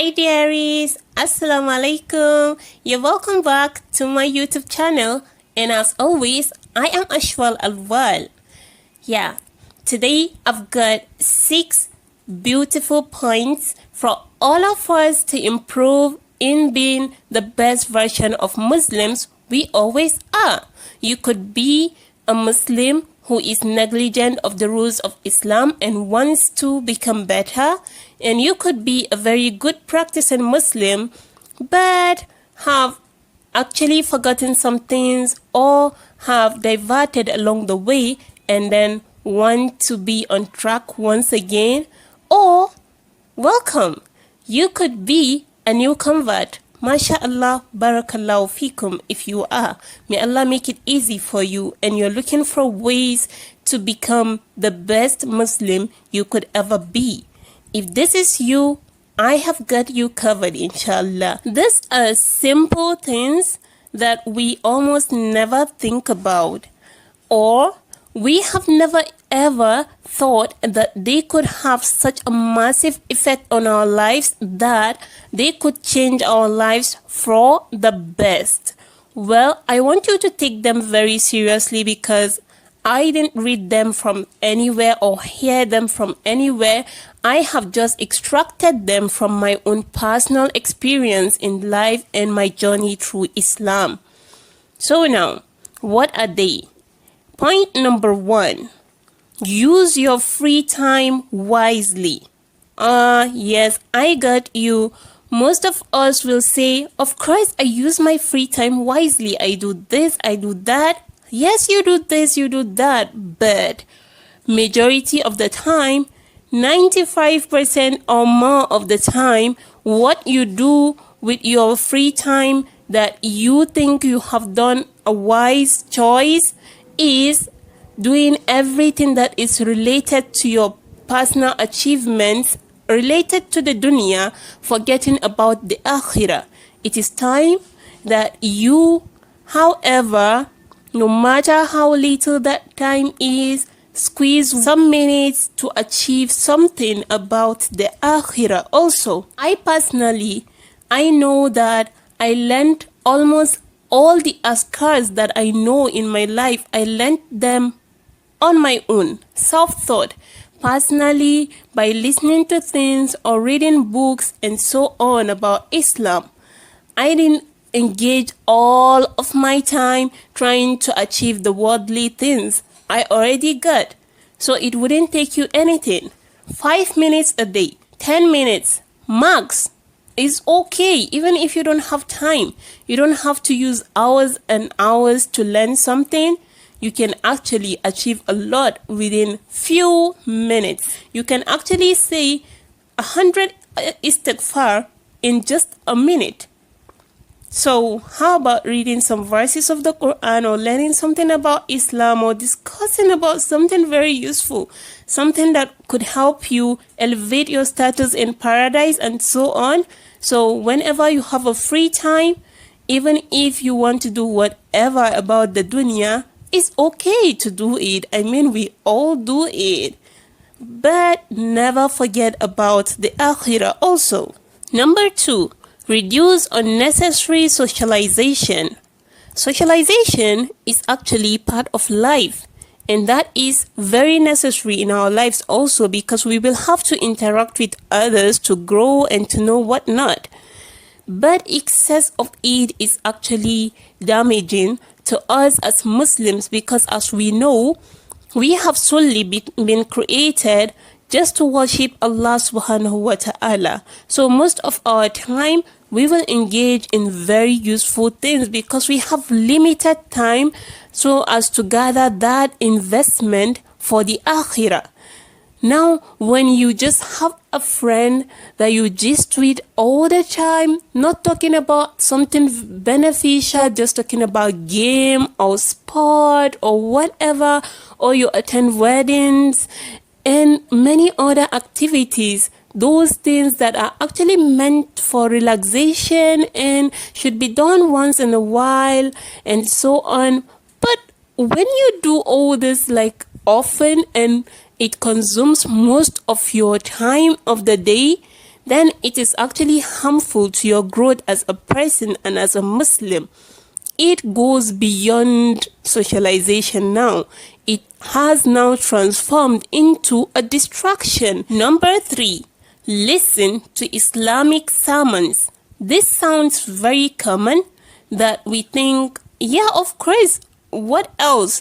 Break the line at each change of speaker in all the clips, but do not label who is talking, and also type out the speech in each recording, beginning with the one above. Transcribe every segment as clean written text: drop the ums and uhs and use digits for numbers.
Hi dearies, Assalamu alaikum. You're welcome back to my YouTube channel, and as always, I am ashwalalwal. Yeah, today I've got 6 beautiful points for all of us to improve in being the best version of Muslims we always are. You could be a Muslim who is negligent of the rules of Islam and wants to become better, and you could be a very good practicing Muslim but have actually forgotten some things or have diverted along the way and then want to be on track once again. Or welcome, you could be a new convert. MashaAllah, barakallahu fikum if you are. May Allah make it easy for you and you're looking for ways to become the best Muslim you could ever be. If this is you, I have got you covered, inshallah. These are simple things that we almost never think about, or we have never ever thought that they could have such a massive effect on our lives that they could change our lives for the best. Well, I want you to take them very seriously because I didn't read them from anywhere or hear them from anywhere. I have just extracted them from my own personal experience in life and my journey through Islam. So now, what are they? Point number 1. Use your free time wisely. Yes, I got you. Most of us will say, of course, I use my free time wisely. I do this, I do that. Yes, you do this, you do that. But majority of the time, 95% or more of the time, what you do with your free time that you think you have done a wise choice is doing everything that is related to your personal achievements, related to the dunya, forgetting about the akhirah. It is time that you, however, no matter how little that time is, squeeze some minutes to achieve something about the akhirah also. I personally, I know that I learned almost all the azkars that I know in my life. I learned them on my own, self-taught, personally, by listening to things or reading books and so on about Islam. I didn't engage all of my time trying to achieve the worldly things I already got. So it wouldn't take you anything. 5 minutes a day, 10 minutes, max is okay. Even if you don't have time, you don't have to use hours and hours to learn something. You can actually achieve a lot within few minutes. You can actually say 100 istighfar in just a minute. So how about reading some verses of the Qur'an or learning something about Islam or discussing about something very useful, something that could help you elevate your status in paradise and so on. So whenever you have a free time, even if you want to do whatever about the dunya, it's okay to do it. I mean, we all do it. But never forget about the akhirah also. Number 2, reduce unnecessary socialization. Socialization is actually part of life, and that is very necessary in our lives also because we will have to interact with others to grow and to know whatnot. But excess of it is actually damaging to us as Muslims because, as we know, we have solely been created just to worship Allah subhanahu wa ta'ala. So most of our time we will engage in very useful things because we have limited time so as to gather that investment for the akhirah. Now, when you just have a friend that you gist with all the time, not talking about something beneficial, just talking about game or sport or whatever, or you attend weddings and many other activities, those things that are actually meant for relaxation and should be done once in a while and so on. But when you do all this like often and it consumes most of your time of the day, then it is actually harmful to your growth as a person and as a Muslim. It goes beyond socialization now. It has now transformed into a distraction. Number 3, listen to Islamic sermons. This sounds very common that we think, yeah, of course, what else?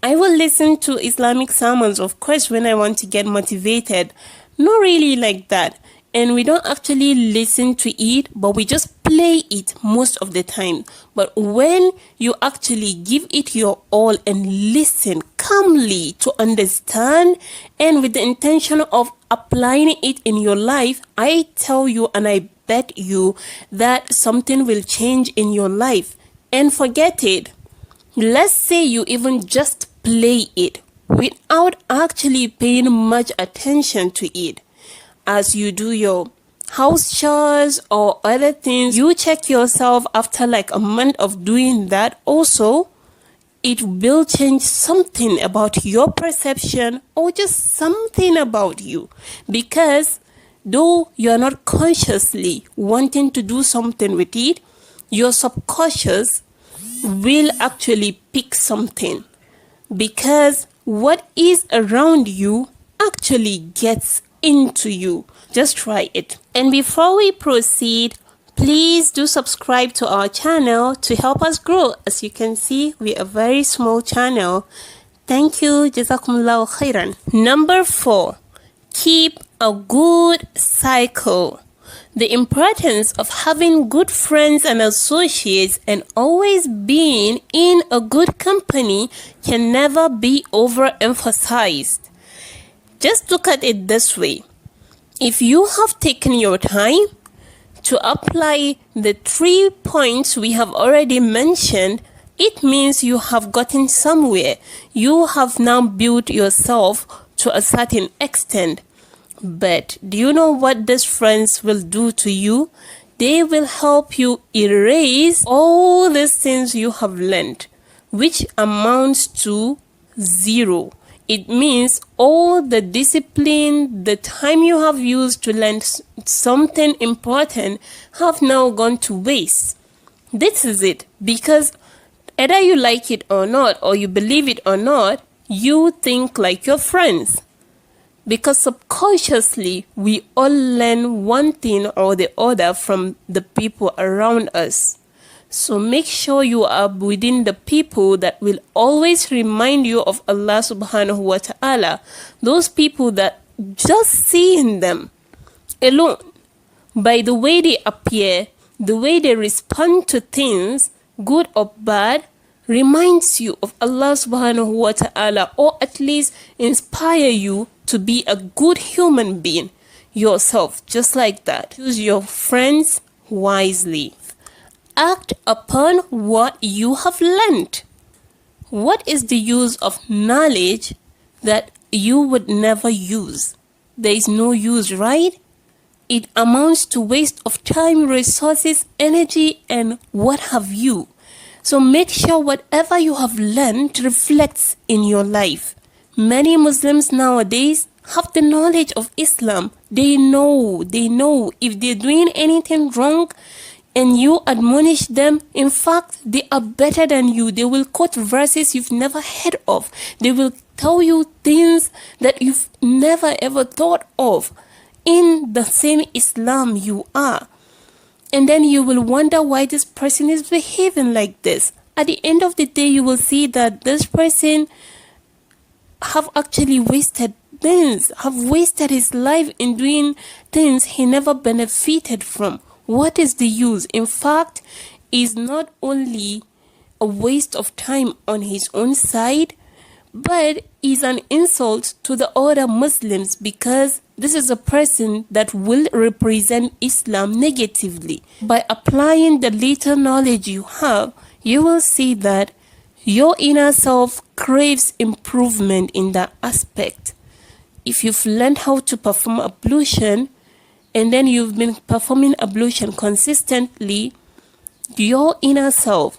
I will listen to Islamic sermons, of course, when I want to get motivated. Not really like that. And we don't actually listen to it, but we just play it most of the time. But when you actually give it your all and listen calmly to understand and with the intention of applying it in your life, I tell you and I bet you that something will change in your life. And forget it. Let's say you even just play it without actually paying much attention to it. As you do your house chores or other things, you check yourself after like a month of doing that. Also, it will change something about your perception or just something about you. Because though you're not consciously wanting to do something with it, your subconscious will actually pick something. Because what is around you actually gets into you. Just try it. And before we proceed, please do subscribe to our channel to help us grow. As you can see, we're a very small channel. Thank you. Jazakumullahu khairan. Number 4, keep a good cycle. The importance of having good friends and associates and always being in a good company can never be overemphasized. Just look at it this way. If you have taken your time to apply the 3 points we have already mentioned, it means you have gotten somewhere. You have now built yourself to a certain extent. But do you know what these friends will do to you? They will help you erase all these things you have learned, which amounts to 0. It means all the discipline, the time you have used to learn something important have now gone to waste. This is it. Because either you like it or not, or you believe it or not, you think like your friends. Because subconsciously, we all learn one thing or the other from the people around us. So make sure you are within the people that will always remind you of Allah subhanahu wa ta'ala. Those people that just seeing them alone, by the way they appear, the way they respond to things, good or bad, reminds you of Allah subhanahu wa ta'ala, or at least inspire you to be a good human being yourself, just like that. Choose your friends wisely. Act upon what you have learned. What is the use of knowledge that you would never use? There is no use, right? It amounts to waste of time, resources, energy, and what have you. So make sure whatever you have learned reflects in your life. Many Muslims nowadays have the knowledge of Islam. They know if they're doing anything wrong and you admonish them, in fact, they are better than you. They will quote verses you've never heard of. They will tell you things that you've never ever thought of in the same Islam you are. And then you will wonder why this person is behaving like this. At the end of the day, you will see that this person have actually wasted things, have wasted his life in doing things he never benefited from. What is the use? In fact, is not only a waste of time on his own side, but is an insult to the other Muslims, because this is a person that will represent Islam negatively. By applying the little knowledge you have, you will see that your inner self craves improvement in that aspect. If you've learned how to perform ablution, and then you've been performing ablution consistently, your inner self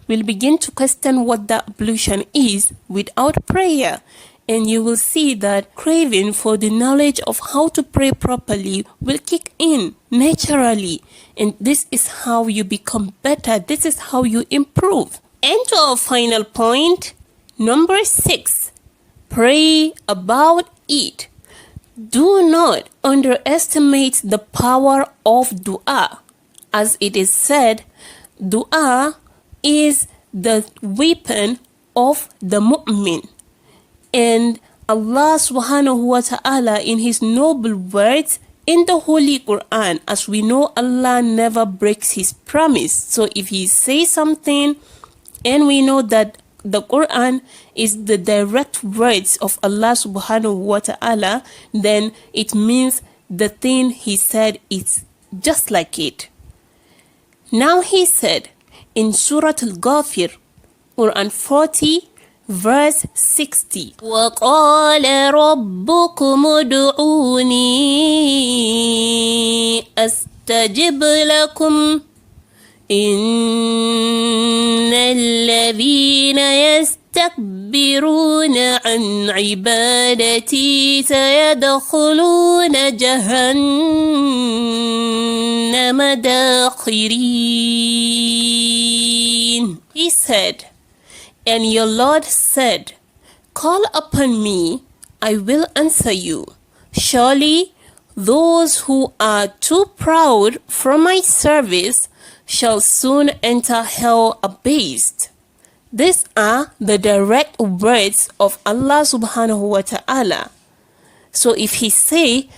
will begin to question what that ablution is without prayer. and you will see that craving for the knowledge of how to pray properly will kick in naturally. And this is how you become better. This is how you improve. And to our final point, number 6, pray about it. Do not underestimate the power of dua. As it is said, dua is the weapon of the mu'min. And Allah subhanahu wa ta'ala, in his noble words in the Holy Qur'an, as we know, Allah never breaks his promise. So if he says something, and we know that the Qur'an is the direct words of Allah subhanahu wa ta'ala, then it means the thing he said is just like it. Now he said in Surah Al-Ghafir, Quran 40, verse 60, وَقَالَ رَبُّكُمُ ادْعُونِي أَسْتَجِبْ لَكُمْ إِنَّ الَّذِينَ يَسْتَكْبِرُونَ عَنْ عِبَادَتِي سَيَدْخُلُونَ جَهَنَّمَ دَاخِرِينَ. He said, and your Lord said, call upon me, I will answer you. Surely those who are too proud for my service shall soon enter hell abased. These are the direct words of Allah subhanahu wa ta'ala. So if he say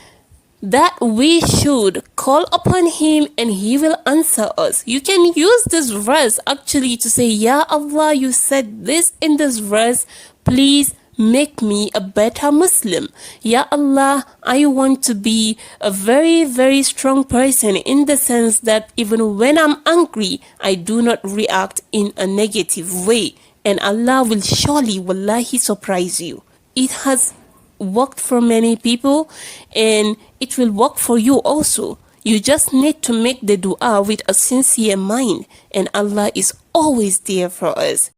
that we should call upon him and he will answer us, you can use this verse actually to say, Ya Allah, you said this in this verse, please make me a better Muslim. Ya Allah, I want to be a very, very strong person, in the sense that even when I'm angry, I do not react in a negative way. And Allah will surely, wallahi, surprise you. It has worked for many people, and it will work for you also. You just need to make the dua with a sincere mind, and Allah is always there for us.